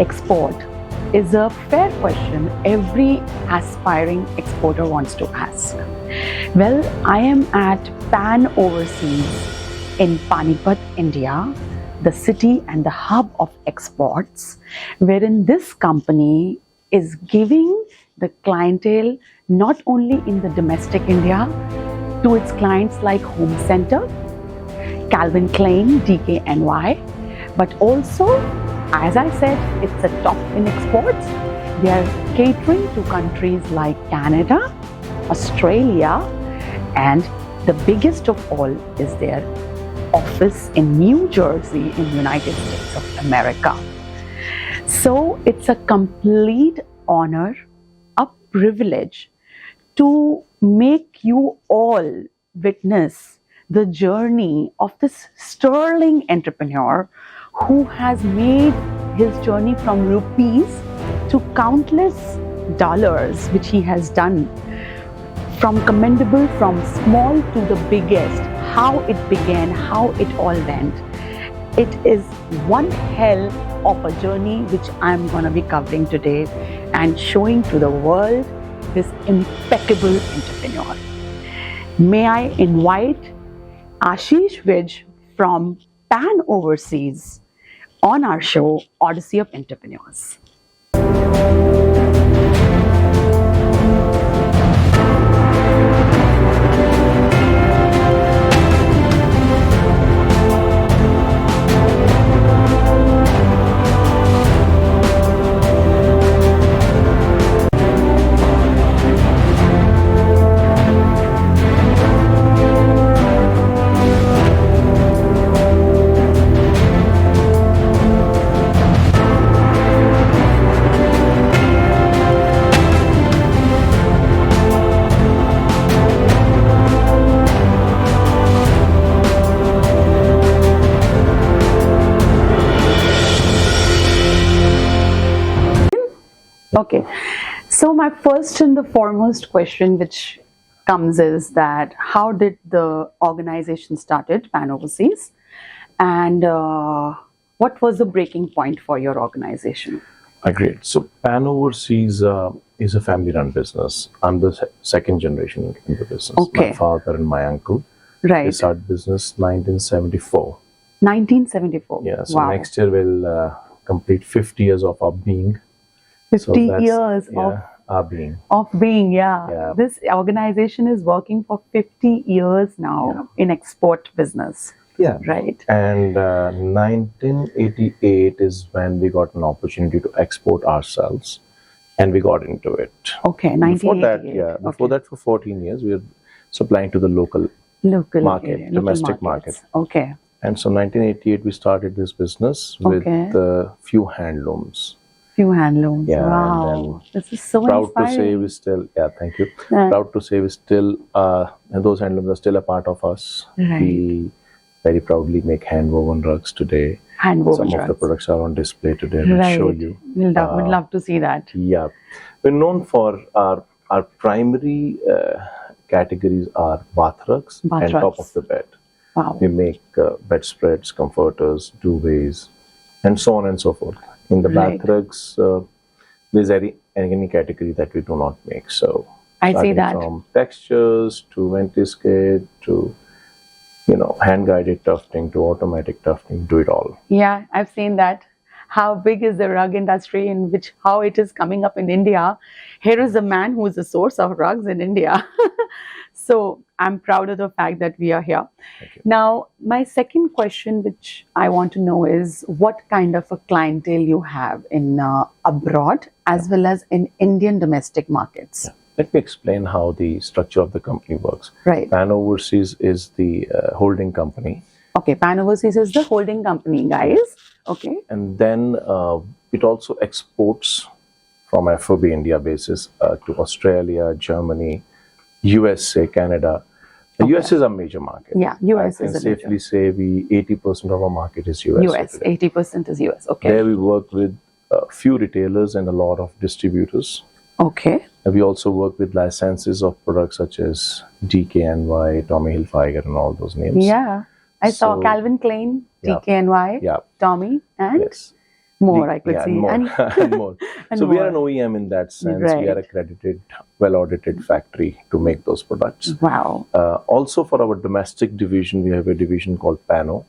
export is a fair question every aspiring exporter wants to ask. Well, I am at Pan Overseas in Panipat, India, the city and the hub of exports, wherein this company is giving the clientele not only in the domestic India to its clients like Home Center, Calvin Klein, DKNY, but also, as I said, it's a top in exports. They are catering to countries like Canada, Australia, and the biggest of all is their office in New Jersey in United States of America. So it's a complete honor, a privilege to make you all witness the journey of this sterling entrepreneur who has made his journey from rupees to countless dollars, which he has done, from commendable, from small to the biggest, how it began, how it all went. It is one hell of a journey which I'm going to be covering today and showing to the world this impeccable entrepreneur. May I invite Aashish from Pan Overseas on our show, Odyssey of Entrepreneurs. Okay, so my first and the foremost question which comes is that how did the organization started, Pan Overseas, and what was the breaking point for your organization? Great. So Pan Overseas is a family-run business. I'm the second generation in the business. Okay. My father and my uncle. Right. They started business 1974. 1974. Yeah. So wow. next year we'll complete 50 years of our being. 50 years our being. Of being, Yeah. This organization is working for 50 years now in export business. Yeah. Right. And 1988 is when we got an opportunity to export ourselves, and we got into it. Okay, 1988. Before that, for 14 years, we were supplying to the local market, area, domestic markets. market. Okay. And so 1988, we started this business with a few handlooms. Few handlooms. Yeah, wow. This is so proud inspiring. to say we still, thank you. Proud to say we still, and those handlooms are still a part of us. Right. We very proudly make hand-woven rugs today. Hand-woven Some of the products are on display today. We'll right. show you. We'd love to see that. Yeah. We're known for our primary categories are bath rugs and top of the bed. Wow. We make bedspreads, comforters, duvets, and so on and so forth. In the bath rugs, there's any category that we do not make. So I see that. From textures to ventiscate to hand-guided tufting to automatic tufting, do it all. Yeah, I've seen that. How big is the rug industry in which how it is coming up in India? Here is a man who is the source of rugs in India. So I'm proud of the fact that we are here. Now, my second question, which I want to know is what kind of a clientele you have in abroad as well as in Indian domestic markets. Yeah. Let me explain how the structure of the company works. Right. Pan Overseas is the holding company. Okay, Pan Overseas is the holding company, guys. Okay. And then it also exports from FOB India basis to Australia, Germany, USA, Canada. The US is a major market. Yeah, US I is can a safely say 80% of our market is US. US, 80% is US. Okay. There we work with a few retailers and a lot of distributors. Okay. We also work with licenses of products such as DKNY, Tommy Hilfiger, and all those names. Yeah. I saw Calvin Klein, DKNY, Tommy, and More, I could yeah, see. and more, And, and more. and So we are more. an OEM in that sense. We are Right. accredited, well-audited factory to make those products. Wow. Also, for our domestic division, we have a division called Pano,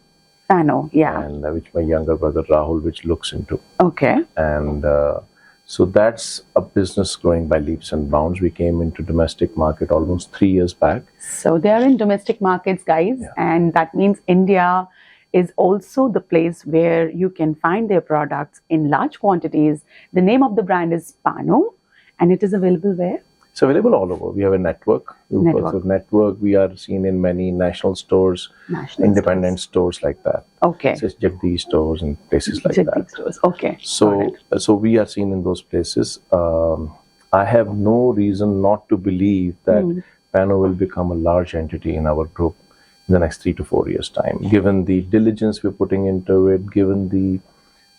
Pano, yeah. and which my younger brother Rahul, which looks into, Okay. and so that's a business growing by leaps and bounds. We came into domestic market almost 3 years back. So they are in domestic markets, guys, Yeah. and that means India is also the place where you can find their products in large quantities. The name of the brand is Pano, and it is available where? It's available all over. We have a network. Network. We are seen in many national stores, National independent stores like that. Okay. So it's Jagdish stores and places like Jagdish that. stores. Okay. Got So, it. so we are seen in those places. I have no reason not to believe that Pano will become a large entity in our group in the next 3 to 4 years' time. Given the diligence we're putting into it, given the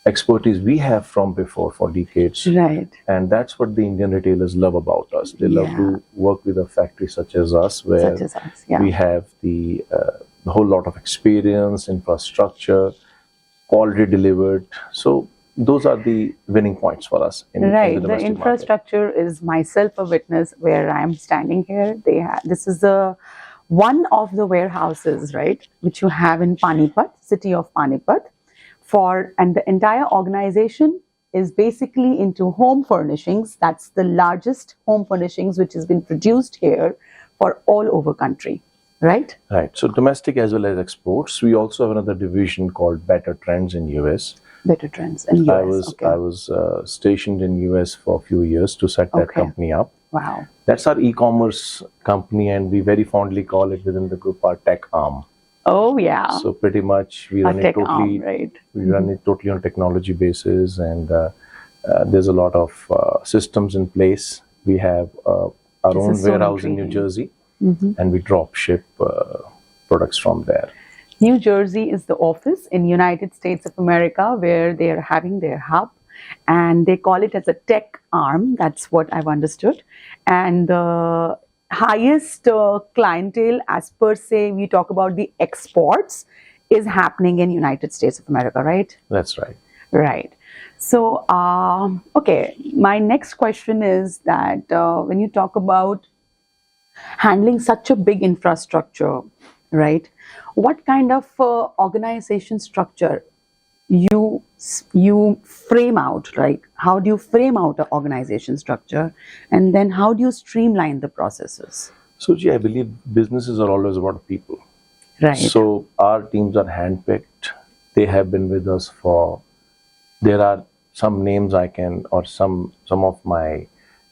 expertise we have from before for decades, Right. and that's what the Indian retailers love about us. They love Yeah. to work with a factory such as us, where Such as us. Yeah. we have the whole lot of experience, infrastructure, quality delivered. So those are the winning points for us in Right. the The domestic market. infrastructure is myself a witness where I am standing here. This is the one of the warehouses, right, which you have in Panipat, city of Panipat. And the entire organization is basically into home furnishings. That's the largest home furnishings which has been produced here for all over country, right? Right. So domestic as well as exports. We also have another division called Better Trends in US. Better Trends in US. I was stationed in US for a few years to set that Okay. company up. Wow. That's our e-commerce company, and we very fondly call it within the group our tech arm. Oh yeah. So pretty much we A run it tech totally, arm, right? we run it totally on technology basis, and there's a lot of systems in place. We have our This own is so warehouse in New intriguing. Jersey, and we drop ship products from there. New Jersey is the office in United States of America where they are having their hub, and they call it as a tech arm. That's what I've understood. And the highest clientele, as per se, we talk about the exports, is happening in United States of America, right? That's right. Right. So, okay, my next question is that when you talk about handling such a big infrastructure, right? What kind of organization structure you frame out, right? How do you frame out an organization structure, and then how do you streamline the processes? Suji, I believe businesses are always about people. Right. So our teams are handpicked. They have been with us for. There are some names I can, or some of my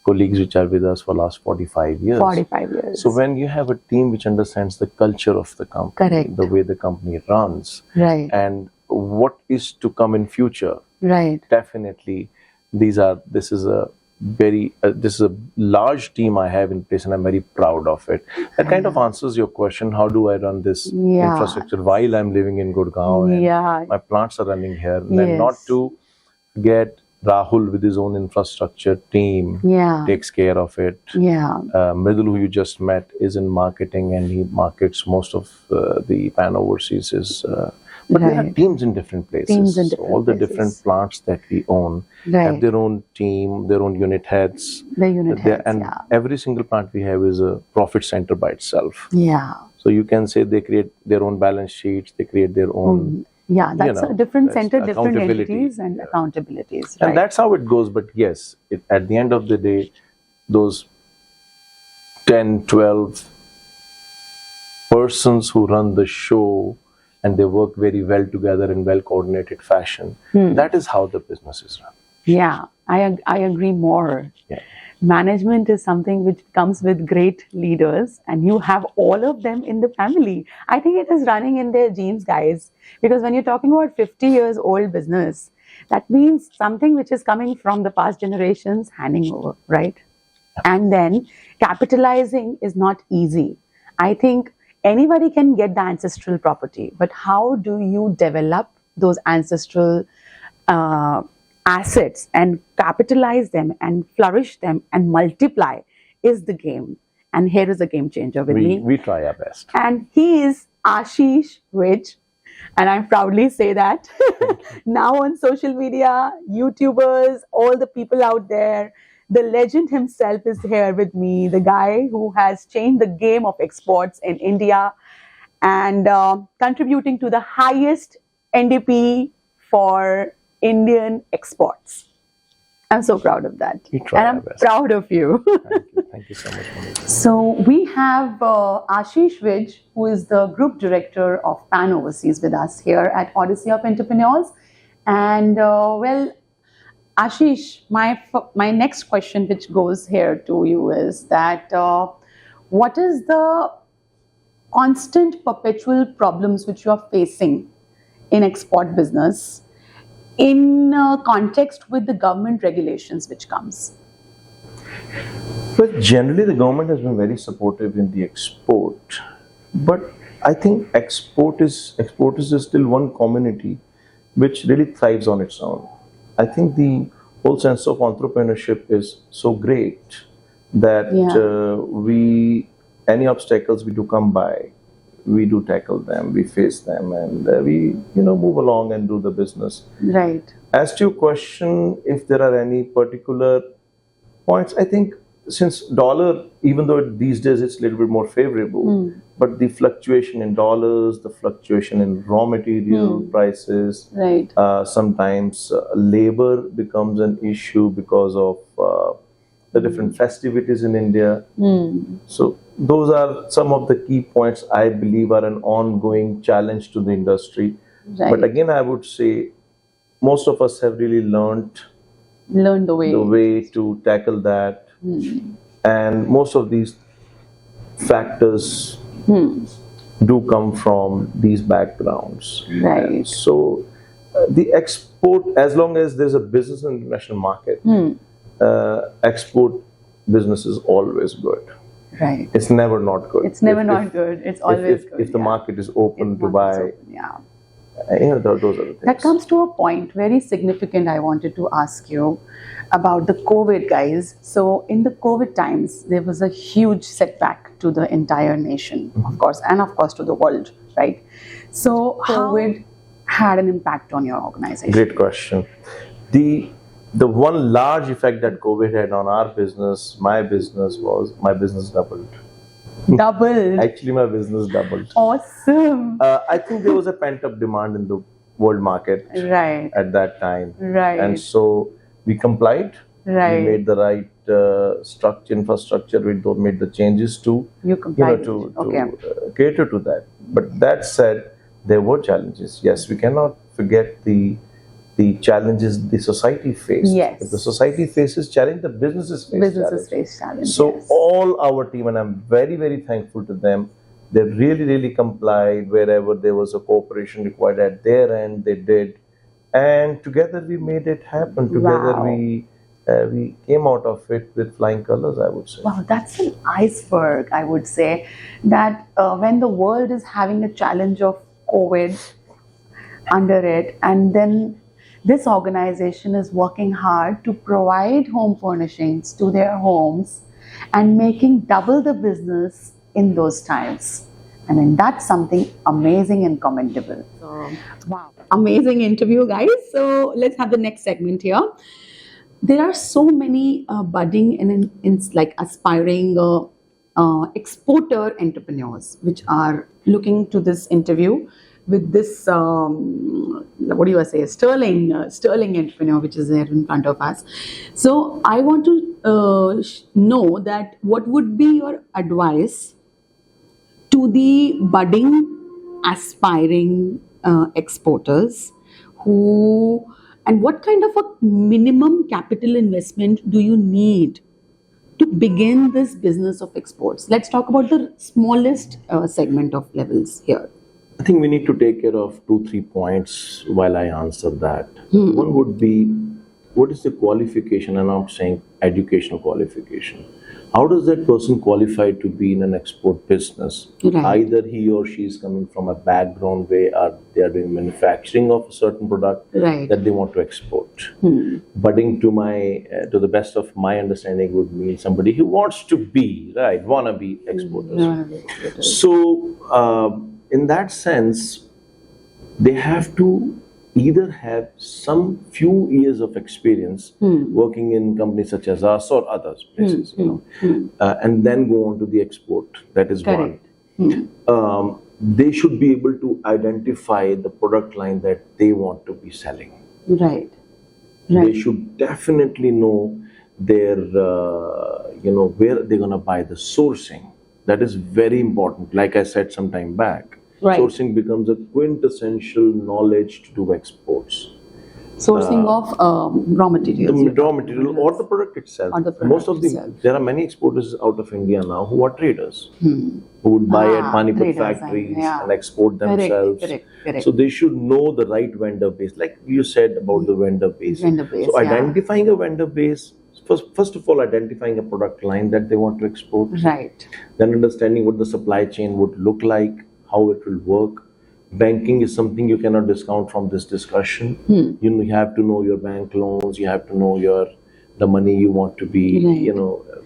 colleagues which are with us for last 45 years. 45 years. So when you have a team which understands the culture of the company, Correct. the way the company runs, Right. and what is to come in future, Right. definitely this is a large team I have in place, and I'm very proud of it. That kind of answers your question: how do I run this Yeah. infrastructure while I'm living in Gurgaon and Yeah. my plants are running here? And then not Yes. to get Rahul with his own infrastructure team Yeah. takes care of it. Yeah. Mridul, who you just met, is in marketing, and he markets most of the Pan overseas. But we have Right. teams in different places. Teams in So different all the places. different plants that we own Right. have their own team, their own unit heads. The unit heads. And Yeah. every single plant we have is a profit center by itself. Yeah. So you can say they create their own balance sheets, they create their own. Yeah, that's a different that's center, different accountability. entities and accountabilities. And Right. that's how it goes. But yes, at the end of the day, those 10, 12 persons who run the show, and they work very well together in well coordinated fashion, that is how the business is run. Yeah, I agree more. Yeah. Management is something which comes with great leaders, and you have all of them in the family. I think it is running in their genes, guys. Because when you're talking about 50 years old business, that means something which is coming from the past generations handing over, right? And then capitalizing is not easy. I think anybody can get the ancestral property, but how do you develop those ancestral assets and capitalize them and flourish them and multiply is the game. And here is a game changer with me. We try our best. And he is Aashish, which And I proudly say that. Now on social media, YouTubers, all the people out there, the legend himself is here with me, the guy who has changed the game of exports in India and contributing to the highest NDP for Indian exports. I'm so proud of that. We try and our I'm best. proud of you. Thank you. Thank you so much, Monica. So we have Aashish, who is the Group Director of Pano Overseas with us here at Odyssey of Entrepreneurs. And well, Aashish, my next question which goes here to you is that what is the constant perpetual problems which you are facing in export business in context with the government regulations which comes? Well, generally the government has been very supportive in the export, but I think exporters is still one community which really thrives on its own. I think the whole sense of entrepreneurship is so great that any obstacles we do come by, we do tackle them, we face them, and we move along and do the business. Right. As to your question, if there are any particular points, I think since dollar, even though these days it's a little bit more favorable, but the fluctuation in dollars, the fluctuation in raw material prices, Right. Sometimes labor becomes an issue because of the different festivities in India. So those are some of the key points I believe are an ongoing challenge to the industry. Right. But again, I would say most of us have really learned the way. to tackle that. And most of these factors do come from these backgrounds. Right. And so the export, as long as there's a business in the international market, export business is always good. Right. It's never not good. It's never not good. It's always good. If the market is open to buy, yeah. Those are the things. That comes to a point very significant. I wanted to ask you about the COVID, guys. So in the COVID times, there was a huge setback to the entire nation, of course, and of course to the world, right? So COVID had an impact on your organization. Great question. The one large effect that COVID had on our business, my business doubled. Doubled. Actually, my business doubled. Awesome. I think there was a pent-up demand in the world market Right. at that time. Right. And so we complied. Right. We made the right infrastructure. We made the changes to cater to that. But that said, there were challenges. Yes, we cannot forget the challenges the society faced. Yes. If the society faces challenge, the businesses face challenge. So yes. all our team, and I'm very, very thankful to them, they really, really complied wherever there was a cooperation required at their end, they did. And together we made it happen. Together we came out of it with flying colors, I would say. Wow, that's an iceberg, I would say, that when the world is having a challenge of COVID under it, and then this organization is working hard to provide home furnishings to their homes and making double the business in those times. I mean, that's something amazing and commendable. So, wow. Amazing interview, guys. So let's have the next segment here. There are so many budding and like aspiring exporter entrepreneurs which are looking to this interview with this, sterling entrepreneur which is there in front of us. So I want to know that what would be your advice to the budding, aspiring exporters and what kind of a minimum capital investment do you need to begin this business of exports? Let's talk about the smallest segment of levels here. I think we need to take care of 2-3 points while I answer that. One would be, what is the qualification? And I'm saying educational qualification. How does that person qualify to be in an export business? Right. Either he or she is coming from a background where they are doing manufacturing of a certain product that they want to export. Budding, to the best of my understanding, would mean somebody who wants to be, exporters. So in that sense, they have to either have some few years of experience working in companies such as us or others places, and then go on to the export. That is Correct. one. They should be able to identify the product line that they want to be selling. Right. They should definitely know their, where they're going to buy the sourcing. That is very important. Like I said some time back, sourcing becomes a quintessential knowledge to do exports. Sourcing of raw materials. The raw material or the product itself. There are many exporters out of India now who are traders, who would buy at Panipat factories and export themselves. Correct. So they should know the right vendor base, like you said about the vendor base. So identifying a vendor base, first of all, identifying a product line that they want to export. Right. Then understanding what the supply chain would look like, how it will work. Banking is something you cannot discount from this discussion. You have to know your bank loans, you have to know the money you want to be,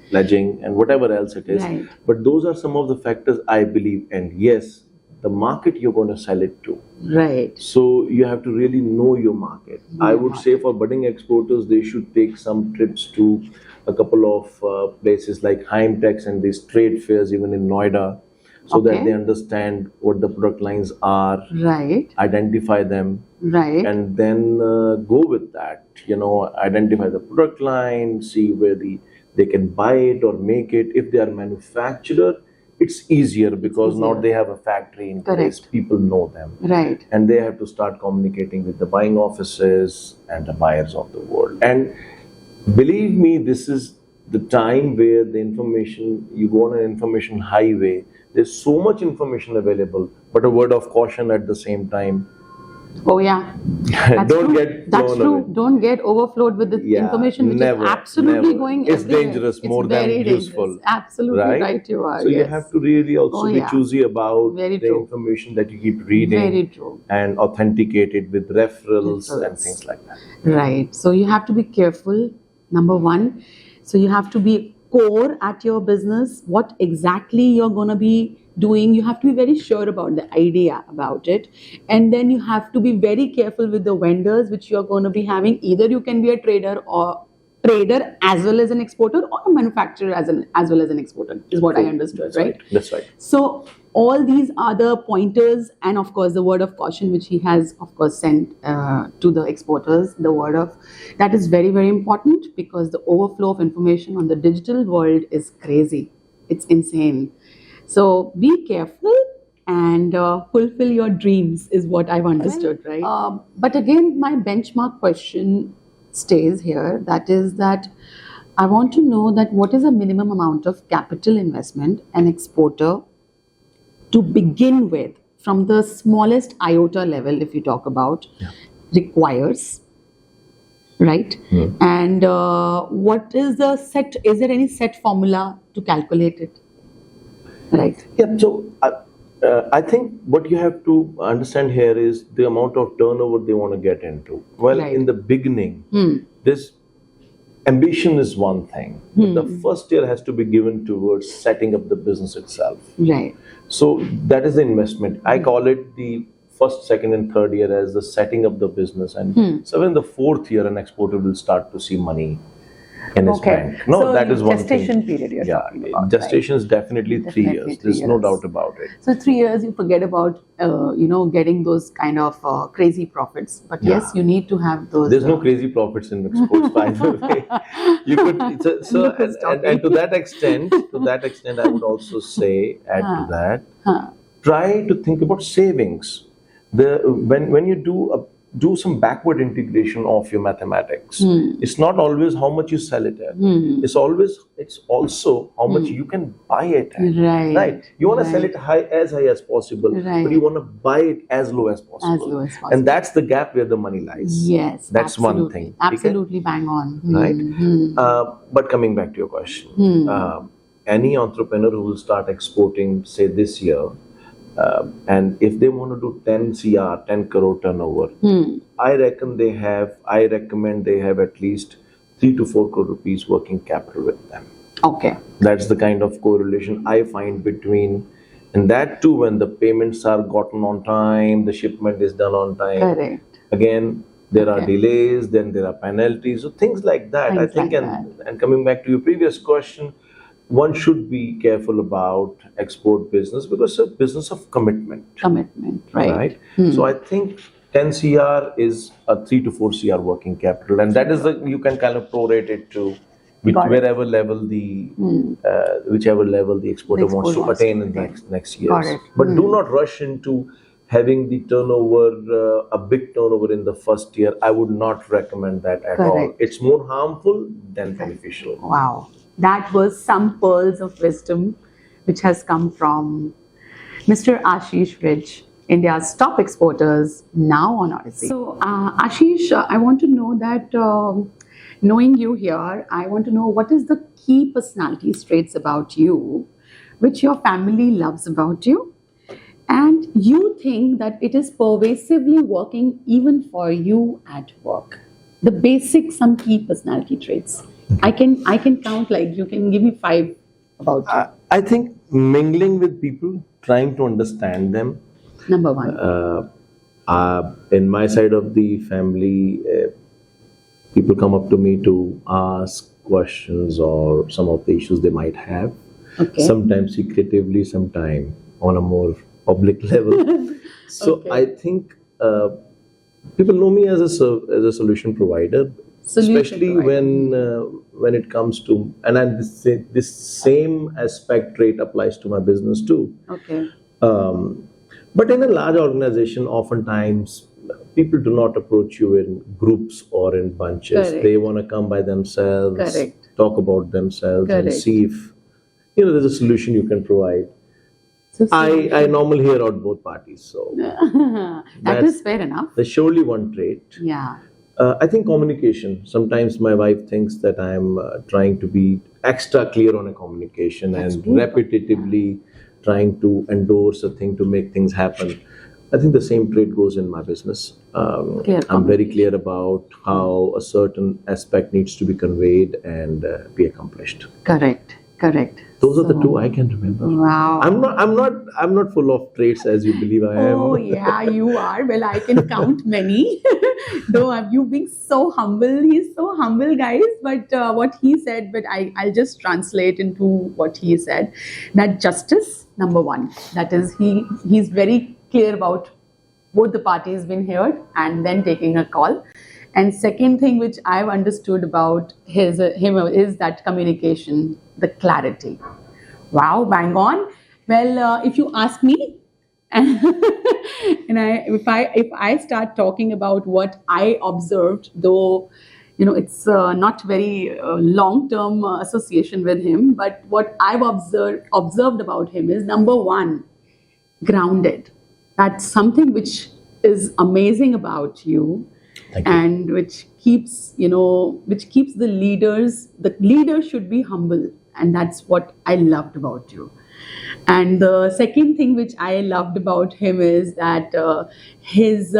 pledging and whatever else it is. Right. But those are some of the factors I believe, and yes, the market you're going to sell it to. Right. So you have to really know your market. I would say for budding exporters, they should take some trips to a couple of places like Heimtex and these trade fairs, even in Noida, so that they understand what the product lines are, identify them, and then go with that. Identify the product line, see where they can buy it or make it. If they are manufacturer, it's easier because now they have a factory in place. People know them, and they have to start communicating with the buying offices and the buyers of the world. And believe me, this is the time where the information, you go on an information highway. There's so much information available, but a word of caution at the same time. Oh yeah, that's true. Don't get overflowed with the information which is absolutely going It's everywhere. dangerous more than useful. Absolutely right you are. So you have to really also be choosy about the true. information that you keep reading. Very true. And authenticate it with referrals and things like that. Right. So you have to be careful, number one. So you have to be core at your business, what exactly you're going to be doing. You have to be very sure about the idea about it, and then you have to be very careful with the vendors which you're going to be having. Either you can be a trader as well as an exporter, or a manufacturer as well as an exporter, is what I understood. That's right. So all these are the pointers, and of course the word of caution which he has of course sent to the exporters. The word of that is very, very important, because the overflow of information on the digital world is crazy. It's insane. So be careful and fulfill your dreams is what I've understood, right? But again, my benchmark question stays here. That is that I want to know that what is a minimum amount of capital investment an exporter to begin with, from the smallest iota level, if you talk about, requires, right? And what is the set, is there any set formula to calculate it? Right. Yeah, so I think what you have to understand here is the amount of turnover they want to get into. Well, in the beginning, this ambition is one thing, but the first year has to be given towards setting up the business itself. Right. So that is the investment. I call it the first, second, and third year as the setting up the business, and so in the fourth year, an exporter will start to see money in his bank. No, so that is one thing. Gestation period you're talking about. Gestation is definitely 3 years. There's no doubt about it. So 3 years, you forget about getting those kind of crazy profits. But yes, you need to have those. There's no crazy profits in exports, by the way. You could and to that extent, I would also say, add to that, try to think about savings. When you do some backward integration of your mathematics. It's not always how much you sell it at. It's also how much you can buy it at. Right. You want to sell it as high as possible, but you want to buy it as low as possible. And that's the gap where the money lies. Yes, that's one thing. Absolutely bang on. Right. But coming back to your question, any entrepreneur who will start exporting, say this year, and if they want to do 10 crore turnover, I recommend they have at least 3 to 4 crore rupees working capital with them. Okay. That's the kind of correlation I find between And that too, when the payments are gotten on time, the shipment is done on time. Correct. Again, there are Okay. delays, then there are penalties, so things like that. I Things think, like and coming back to your previous question, one should be careful about export business because it's a business of commitment, Commitment, right? right? So I think 10 CR is a 3 to 4 CR working capital, and that is the you can kind of prorate it to Got it. wherever level the whichever level the exporter wants to attain in the next years. Got it. But do not rush into having the turnover, a big turnover in the first year. I would not recommend that at all. Correct. It's more harmful than beneficial. Wow. That was some pearls of wisdom which has come from Mr. Aashish Ridge, India's top exporters, now on Odyssey. So, Aashish, I want to know that, knowing you here, I want to know what is the key personality traits about you which your family loves about you, and you think that it is pervasively working even for you at work. The basic, some key personality traits. I can count, like you can give me 5 about you. I think mingling with people, trying to understand them. Number 1. In my side of the family, people come up to me to ask questions or some of the issues they might have. Okay. Sometimes secretively, sometimes on a more public level. So Okay. I think people know me as a solution provider, especially when it comes to, and this same aspect trait applies to my business too. Okay. But in a large organization, oftentimes people do not approach you in groups or in bunches. Correct. They want to come by themselves, Correct. talk about themselves, and Correct. see if there's a solution you can provide. So, I normally hear out both parties, so that is fair enough. there's surely one trait. Yeah. I think communication. Sometimes my wife thinks that I'm trying to be extra clear on a communication That's and true. repetitively trying to endorse a thing to make things happen. I think the same trait goes in my business. I'm very clear about how a certain aspect needs to be conveyed and be accomplished. Correct. Correct. Those are the 2 I can remember. Wow. I'm not full of traits as you believe I am. Oh yeah, you are. Well, I can count many. Though you being so humble, he's so humble, guys. But what he said, but I'll just translate into what he said. That justice, number 1. That is, he's very clear about both the parties being heard and then taking a call. And second thing which I've understood about him is that communication, the clarity. Wow, bang on. Well, if you ask me, and if I start talking about what I observed, though it's not very long-term association with him, but what I've observed about him is, number 1, grounded. That's something which is amazing about you. Thank you. And which keeps the leader should be humble, and that's what I loved about you. And the second thing which I loved about him is that his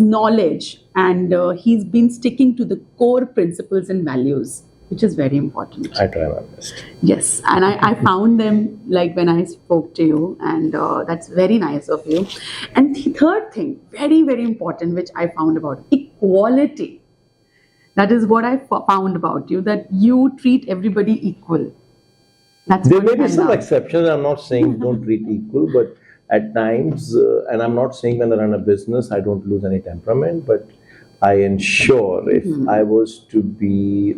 knowledge, and he's been sticking to the core principles and values, which is very important. I try my best. Yes, and I found them like when I spoke to you, and that's very nice of you. And the third thing, very, very important, which I found about equality. That is what I found about you, that you treat everybody equal. That's There what may be I some love. exceptions. I'm not saying don't treat equal, but at times, and I'm not saying when I run a business, I don't lose any temperament, but I ensure if I was to be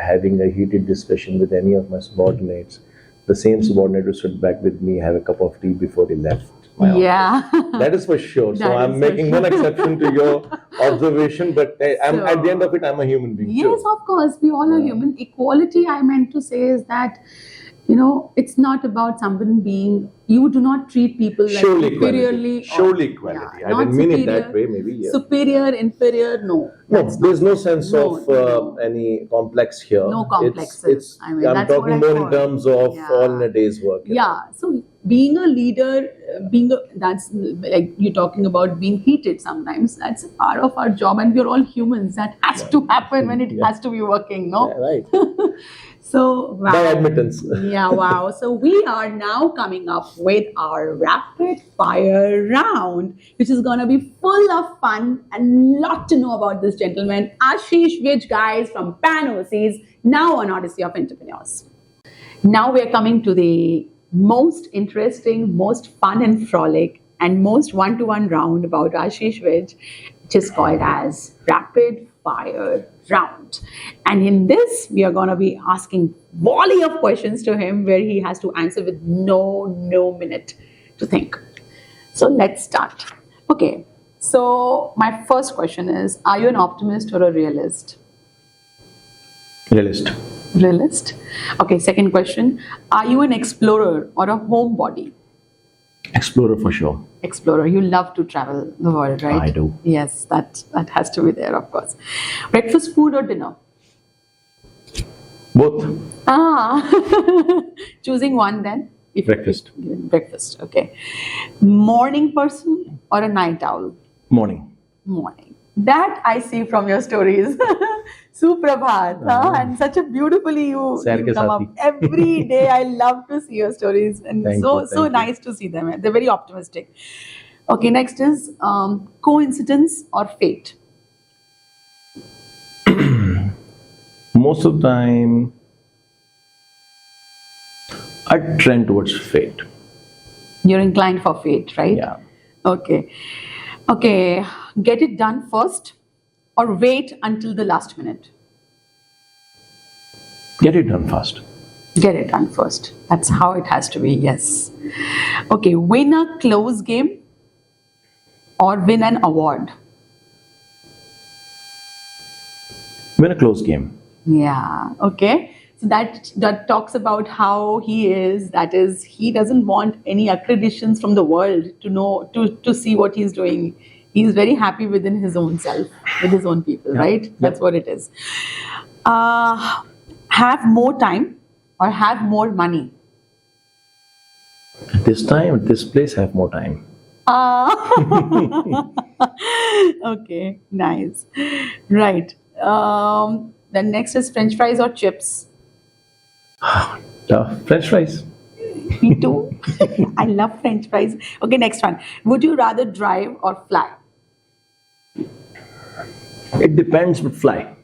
having a heated discussion with any of my subordinates, the same subordinate would sit back with me, have a cup of tea before he left my office. Yeah. That is for sure. So That I'm is for making one sure. exception to your observation, but at the end of it, I'm a human being Yes, too. of course, we all are human. Equality, I meant to say, is that it's not about someone being. You do not treat people like Surely superiorly. equality. Surely equality. I not didn't mean it superior, that way, maybe. Yeah. Superior, inferior, no. No, That's there's not no it. sense No, of no. any complex here. No complexes. It's I mean, I'm that's what talking I more in thought. terms of Yeah. all in a day's work. Yeah. So being a leader, that's like you're talking about being heated sometimes. That's a part of our job, and we're all humans. That has to happen when it has to be working, no? Right. So, wow. By admittance. Yeah, wow. So we are now coming up with our rapid fire round, which is going to be full of fun and lot to know about this gentleman, Aashish Vij, guys, from Pano, now on Odyssey of Entrepreneurs. Now we're coming to the most interesting, most fun and frolic, and most one-to-one round about Aashish Vij, which is called as Rapid Fire Round. And in this, we are going to be asking volley of questions to him where he has to answer with no minute to think. So let's start. Okay, so my first question is, are you an optimist or a realist? Realist. Realist. Okay, second question, are you an explorer or a homebody? Explorer for sure. Explorer. You love to travel the world, right? I do. Yes, that has to be there, of course. Breakfast food or dinner? Both. Choosing one then? Breakfast. Breakfast, okay. Morning person or a night owl? Morning. Morning. That I see from your stories. Suprabhat, and such a beautifully you come up every day. I love to see your stories, and thank you. Nice to see them. They're very optimistic. Okay, next is coincidence or fate? Most of the time, I trend towards fate. You're inclined for fate, right? Yeah. Okay. Okay, get it done first or wait until the last minute? Get it done fast. Get it done first. That's how it has to be, yes. Okay, win a close game or win an award? Win a close game. Yeah, okay. So that talks about how he is. That is, he doesn't want any accreditations from the world to know, to see what he's doing. He's very happy within his own self, with his own people, right? That's what it is. Have more time or have more money? At this time, at this place, have more time. Okay, nice. Right. Then next is French fries or chips? French fries. Me too. I love French fries. Okay, next one. Would you rather drive or fly? It depends, but fly.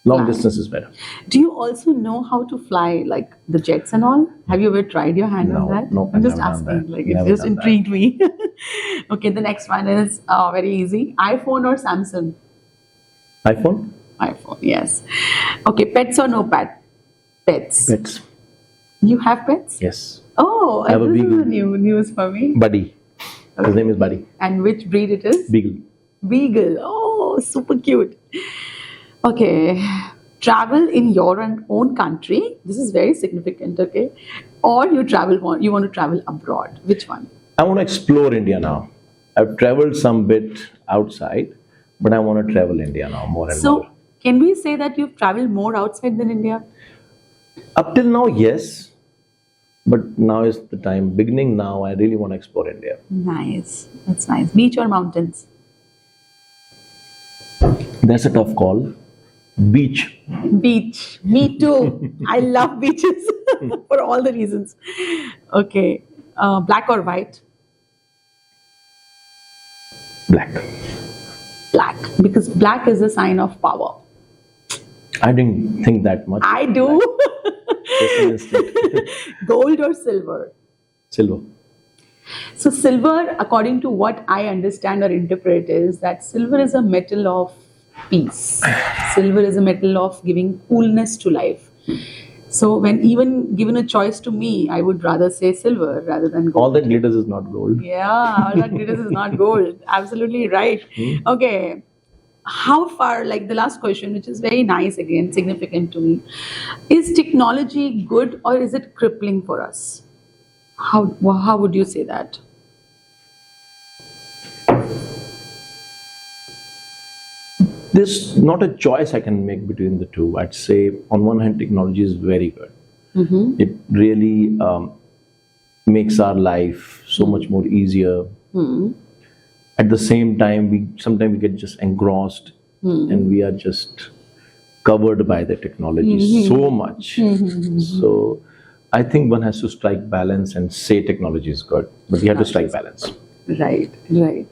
Long distance is better. Do you also know how to fly, like the jets and all? Have you ever tried your hand on that? No, I'm just asking. Like, it just intrigued me. Okay, the next one is very easy. iPhone or Samsung? iPhone? iPhone, yes. Okay, pets or no pet? Pets. Pets. You have pets? Yes. Oh, I have a this beagle. is new news for me. Buddy. His name is Buddy. And which breed it is? Beagle. Beagle. Oh, super cute. Okay. Travel in your own country. This is very significant, okay? Or you want to travel abroad. Which one? I want to explore India now. I've traveled some bit outside, but I want to travel India now more and more. So, can we say that you've traveled more outside than India? Up till now, yes. But now is the time. Beginning now, I really want to explore India. Nice. That's nice. Beach or mountains? That's a tough call. Beach. Beach. Me too. I love beaches for all the reasons. Okay. Black or white? Black. Black. Because black is a sign of power. I didn't think that much. I do. Just an instant. Gold or silver? Silver. So silver, according to what I understand or interpret, is that silver is a metal of peace. Silver is a metal of giving coolness to life. So when even given a choice to me, I would rather say silver rather than gold. All that glitters is not gold. Yeah, all that glitters is not gold. Absolutely right. Okay. How far, like the last question, which is very nice again, significant to me. Is technology good or is it crippling for us? How would you say that? There's not a choice I can make between the two. I'd say on one hand, technology is very good. It really makes our life so much more easier. At the same time, we sometimes we get just engrossed, and we are just covered by the technology so much. So I think one has to strike balance and say technology is good, but we have to strike balance. Right, right.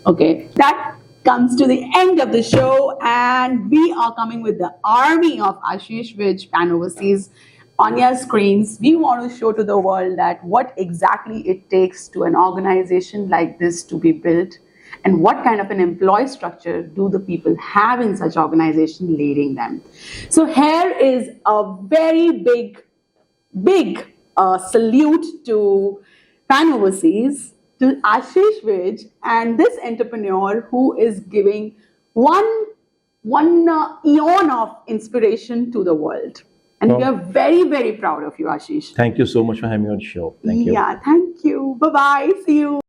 Okay, that comes to the end of the show, and we are coming with the army of Aashish, which Pan Overseas on your screens. We want to show to the world that what exactly it takes to an organization like this to be built, and what kind of an employee structure do the people have in such organization leading them. So here is a very big salute to Pan Overseas, to Aashish Vij, and this entrepreneur who is giving one eon of inspiration to the world. And we are very, very proud of you, Aashish. Thank you so much for having me on the show. Thank you. Yeah, thank you. Bye-bye. See you.